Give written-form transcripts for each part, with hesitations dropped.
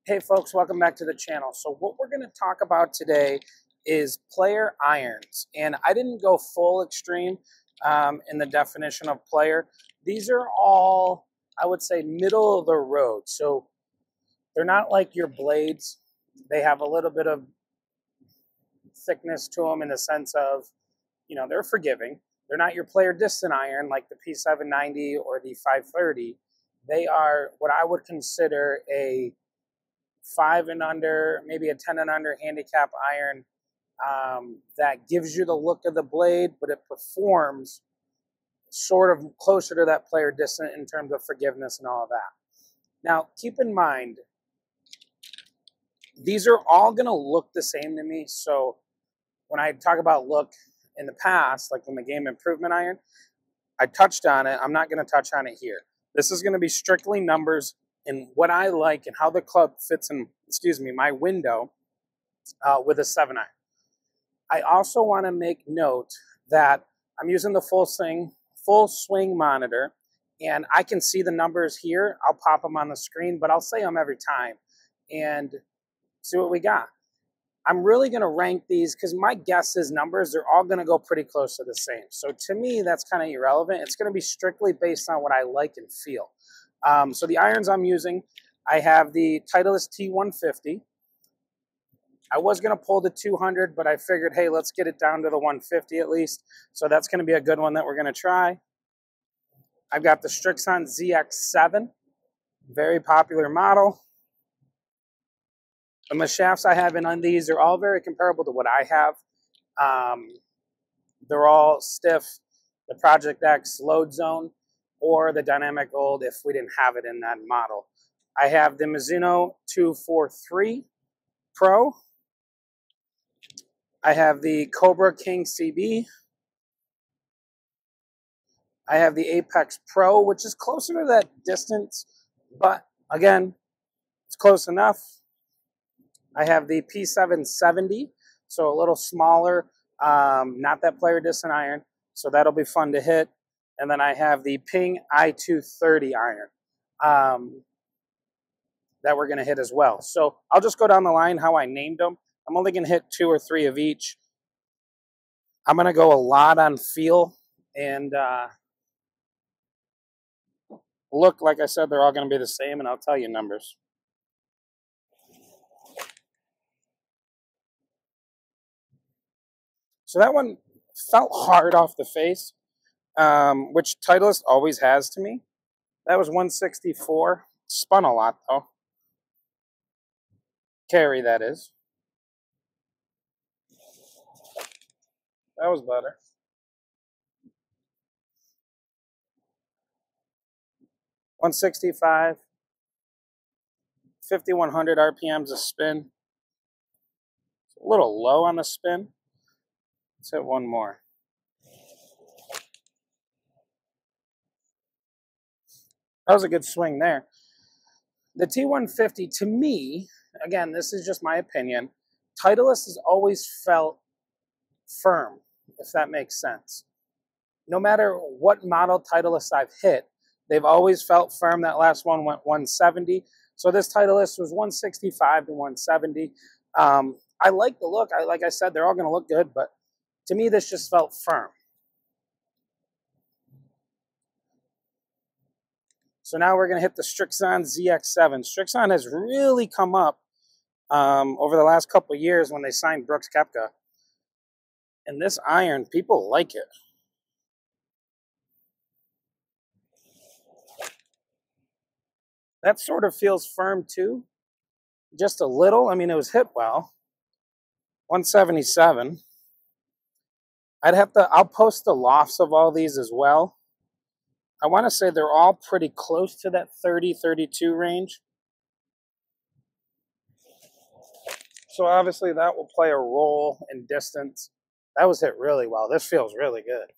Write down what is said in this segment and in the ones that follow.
Hey folks, welcome back to the channel. So what we're going to talk about today is player irons. And I didn't go full extreme in the definition of player. These are all, I would say, middle of the road. So they're not like your blades. They have a little bit of thickness to them in the sense of, they're forgiving. They're not your player distant iron like the P790 or the 530. They are what I would consider a 5 and under, maybe a 10 and under handicap iron that gives you the look of the blade, but it performs sort of closer to that player distant in terms of forgiveness and all of that. Now, keep in mind, these are all going to look the same to me. So when I talk about look in the past, like in the game improvement iron, I touched on it. I'm not going to touch on it here. This is going to be strictly numbers and what I like and how the club fits in, my window with a 7-iron. I also want to make note that I'm using the full swing monitor, and I can see the numbers here. I'll pop them on the screen, but I'll say them every time and see what we got. I'm really going to rank these because my guess is numbers, they're all going to go pretty close to the same. So to me, that's kind of irrelevant. It's going to be strictly based on what I like and feel. So the irons I'm using, I have the Titleist T150. I was going to pull the 200, but I figured, hey, let's get it down to the 150 at least. So that's going to be a good one that we're going to try. I've got the Strixon ZX7, very popular model. And the shafts I have in on these are all very comparable to what I have. They're all stiff, the Project X load zone, or the Dynamic Gold if we didn't have it in that model. I have the Mizuno 243 Pro. I have the Cobra King CB. I have the Apex Pro, which is closer to that distance, but again, it's close enough. I have the P770, so a little smaller, not that player distant iron, so that'll be fun to hit. And then I have the Ping I230 iron that we're going to hit as well. So I'll just go down the line how I named them. I'm only going to hit 2 or 3 of each. I'm going to go a lot on feel and look. Like I said, they're all going to be the same, and I'll tell you numbers. So that one felt hard off the face, which Titleist always has to me. That was 164. Spun a lot, though. Carry, that is. That was better. $165. 5,100 RPMs a spin. It's a little low on the spin. Let's hit one more. That was a good swing there. The T150, to me, again, this is just my opinion, Titleist has always felt firm, if that makes sense. No matter what model Titleist I've hit, they've always felt firm. That last one went 170. So this Titleist was 165 to 170. I like the look. Like I said, they're all going to look good, but to me, this just felt firm. So now we're going to hit the Strixon ZX7. Strixon has really come up over the last couple of years when they signed Brooks Koepka. And this iron, people like it. That sort of feels firm too. Just a little. I mean, it was hit well. 177. I'll post the lofts of all these as well. I want to say they're all pretty close to that 30, 32 range. So obviously that will play a role in distance. That was hit really well. This feels really good.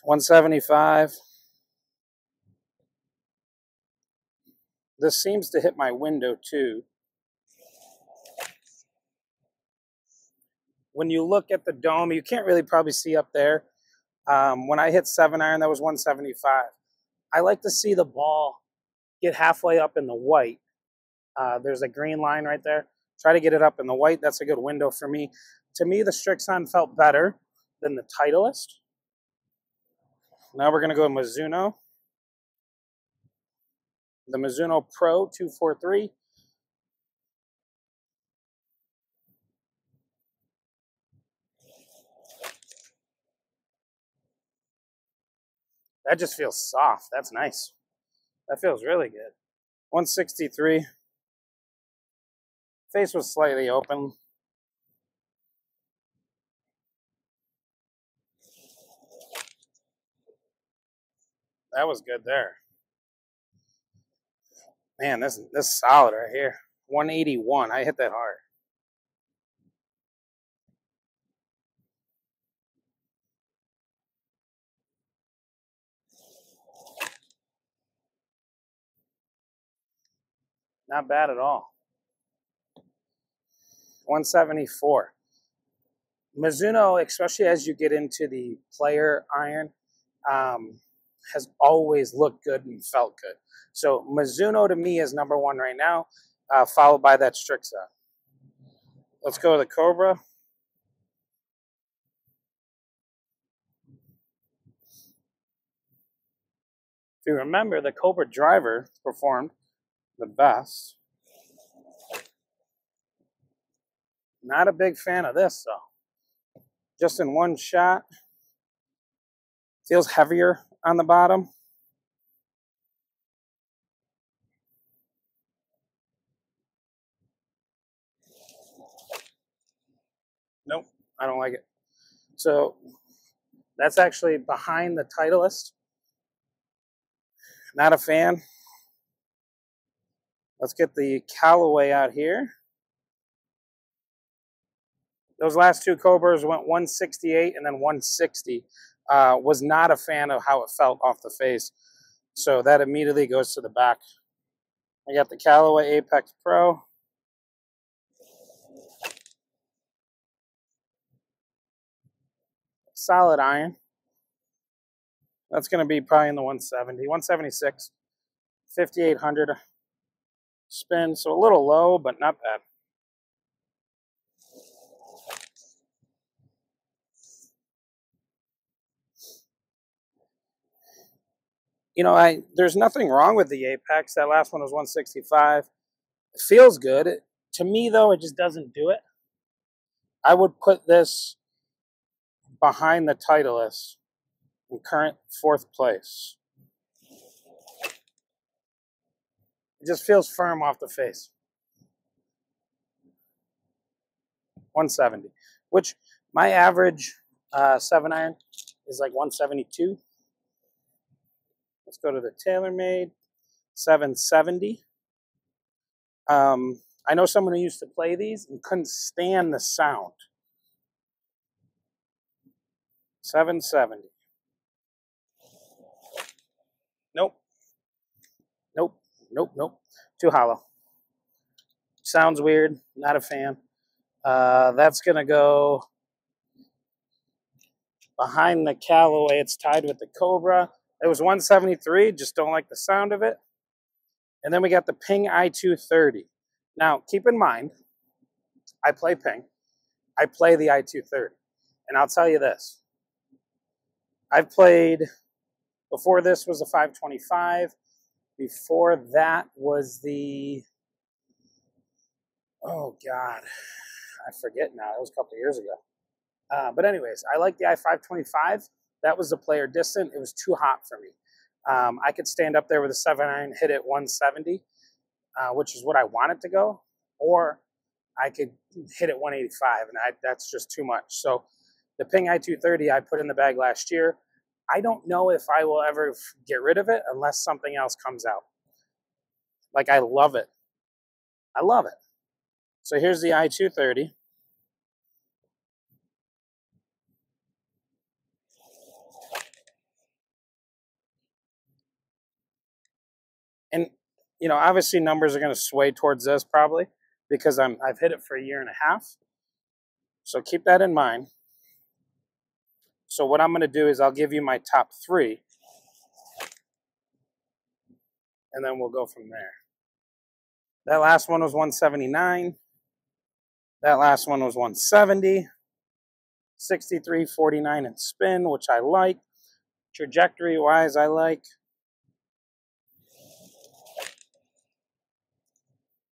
175. This seems to hit my window too. When you look at the dome, you can't really probably see up there. When I hit 7-iron, that was 175. I like to see the ball get halfway up in the white There's a green line right there. Try to get it up in the white. That's a good window for me. To me, the Strixon felt better than the Titleist. Now we're going to go Mizuno. The Mizuno Pro 243. That just feels soft. That's nice. That feels really good. 163. Face was slightly open. That was good there. Man, this is solid right here. 181. I hit that hard. Not bad at all. 174. Mizuno, especially as you get into the player iron, has always looked good and felt good. So Mizuno to me is number one right now, followed by that Strixon. Let's go to the Cobra. If you remember, the Cobra driver performed the best. Not a big fan of this, though. Just in one shot. Feels heavier on the bottom. Nope, I don't like it. So that's actually behind the Titleist. Not a fan. Let's get the Callaway out here. Those last two Cobras went 168 and then 160. Was not a fan of how it felt off the face. So that immediately goes to the back. I got the Callaway Apex Pro. Solid iron. That's going to be probably in the 170, 176, 5,800 spin. So a little low, but not bad. You know, there's nothing wrong with the Apex. That last one was 165. It feels good. To me, though, it just doesn't do it. I would put this behind the Titleist in current 4th place. It just feels firm off the face. 170, which my average 7-iron is like 172. Let's go to the TaylorMade 770. I know someone who used to play these and couldn't stand the sound. 770. Nope. Nope. Nope. Nope. Too hollow. Sounds weird. Not a fan. That's going to go behind the Callaway. It's tied with the Cobra. It was 173. Just don't like the sound of it. And then we got the Ping I-230. Now, keep in mind, I play Ping. I play the I-230. And I'll tell you this. I've played, before this was a 525. Before that was the, oh God, I forget now. It was a couple of years ago. But anyways, I like the I-525. That was the player distant. It was too hot for me. I could stand up there with a 7-iron, hit it 170, which is what I wanted to go, or I could hit it 185, and that's just too much. So the Ping I-230 I put in the bag last year. I don't know if I will ever get rid of it unless something else comes out. Like, I love it. I love it. So here's the I-230. And, you know, obviously numbers are going to sway towards this probably because I've hit it for a year and a half. So keep that in mind. So what I'm going to do is I'll give you my top 3. And then we'll go from there. That last one was 179. That last one was 170. 63.49 in spin, which I like. Trajectory-wise, I like.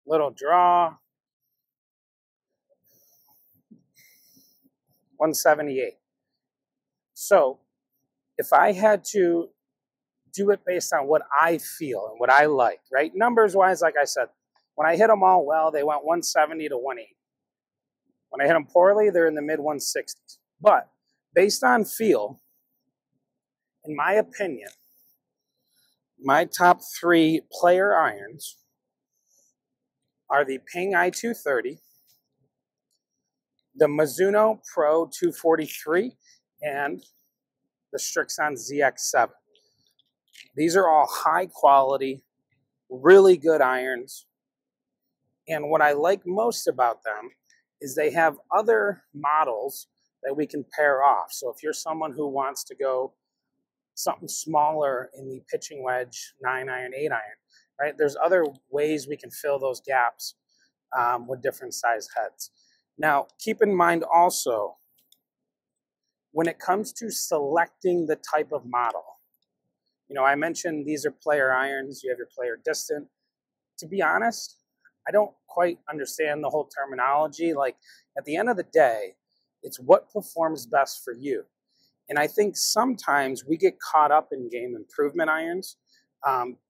Little draw. 178. So if I had to do it based on what I feel and what I like, right? Numbers-wise, like I said, when I hit them all well, they went 170 to 180. When I hit them poorly, they're in the mid-160s. But based on feel, in my opinion, my top 3 player irons are the Ping I-230, the Mizuno Pro 243, and the Strixon ZX7. These are all high quality, really good irons. And what I like most about them is they have other models that we can pair off. So if you're someone who wants to go something smaller in the pitching wedge, 9-iron, 8-iron, right? There's other ways we can fill those gaps with different size heads. Now, keep in mind also, when it comes to selecting the type of model, you know, I mentioned these are player irons, you have your player distant. To be honest, I don't quite understand the whole terminology. Like, at the end of the day, it's what performs best for you. And I think sometimes we get caught up in game improvement irons.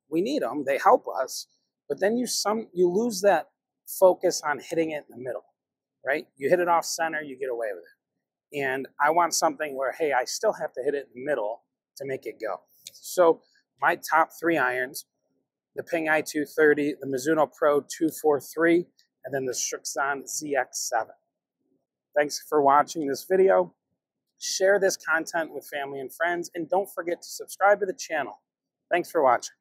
We need them, they help us, but then you lose that focus on hitting it in the middle, right? You hit it off center, you get away with it. And I want something where, hey, I still have to hit it in the middle to make it go. So my top 3 irons, the Ping I-230, the Mizuno Pro 243, and then the Strixon ZX7. Thanks for watching this video. Share this content with family and friends, and don't forget to subscribe to the channel. Thanks for watching.